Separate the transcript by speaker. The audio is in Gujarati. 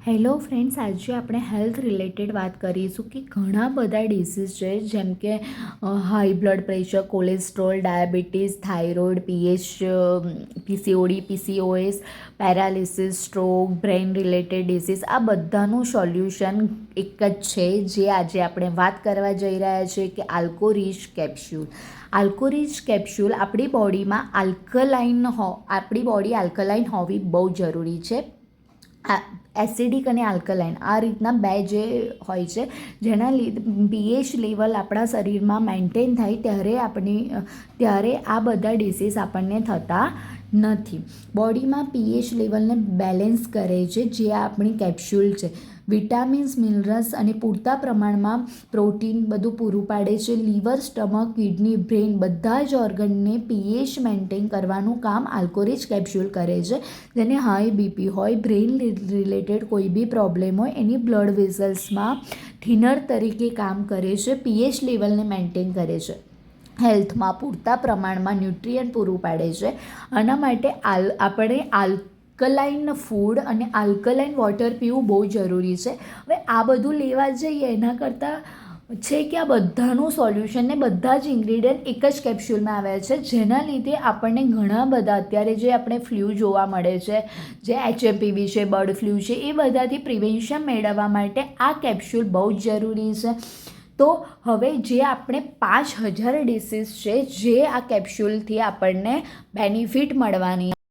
Speaker 1: હેલો ફ્રેન્ડ્સ, આજે આપણે હેલ્થ રિલેટેડ વાત કરીશું કે ઘણા બધા ડિસીઝ છે, જેમ કે high blood pressure, cholesterol, diabetes, thyroid, PCOD, PCOS, paralysis, stroke, brain related disease. આ બધાનું સોલ્યુશન એક જ છે, જે આજે આપણે વાત કરવા જઈ રહ્યા છીએ કે આલ્કોરીચ કેપ્સ્યુલ. આલ્કોરીચ કેપ્સ્યુલ આપણી બોડીમાં આપણી બોડી આલ્કલાઇન હોવી બહુ જરૂરી છે. એસિડિક અને આલ્કલાઇન આ રીતના બે જે હોય છે, જેના લીધે પીએચ લેવલ આપણા શરીરમાં મેન્ટેન થાય ત્યારે આ બધા ડિસીઝ આપણને થતા નથી. બોડીમાં પીએચ લેવલને બેલેન્સ કરે છે જે આપણી કેપ્સ્યુલ છે. વિટામિન્સ, મિનરલ્સ અને પૂરતા પ્રમાણમાં પ્રોટીન બધું પૂરું પાડે છે. લીવર, સ્ટમક, કિડની, બ્રેઇન બધા જ ઓર્ગનને પીએચ મેન્ટેન કરવાનું કામ આલ્કોરીચ કેપ્સ્યુલ કરે છે. જેને હાઈ બીપી હોય, બ્રેઇન રિલેટેડ કોઈ બી પ્રોબ્લેમ હોય, એની બ્લડ વેસલ્સમાં થિનર તરીકે કામ કરે છે, પીએચ લેવલને મેન્ટેન કરે છે, હેલ્થમાં પૂરતા પ્રમાણમાં ન્યુટ્રિયન્ટ પૂરું પાડે છે. આના માટે આપણે આલ્કલાઇન ફૂડ અને આલ્કલાઇન વોટર પીવું બહુ જરૂરી છે. હવે આ બધું લેવા જઈએ એના કરતાં છે કે આ બધાનું સોલ્યુશન ને બધા જ ઇન્ગ્રીડિયન્ટ એક જ કેપ્સ્યુલમાં આવ્યા છે, જેના લીધે આપણને ઘણા બધા અત્યારે જે આપણે ફ્લૂ જોવા મળે છે, જે HMPV છે, બર્ડ ફ્લૂ છે, એ બધાથી પ્રિવેન્શન મેળવવા માટે આ કેપ્સ્યુલ બહુ જ જરૂરી છે. તો હવે જે આપણે 5000 ડિસીઝ છે જે આ કેપ્સ્યુલથી આપણને બેનિફિટ મળવાની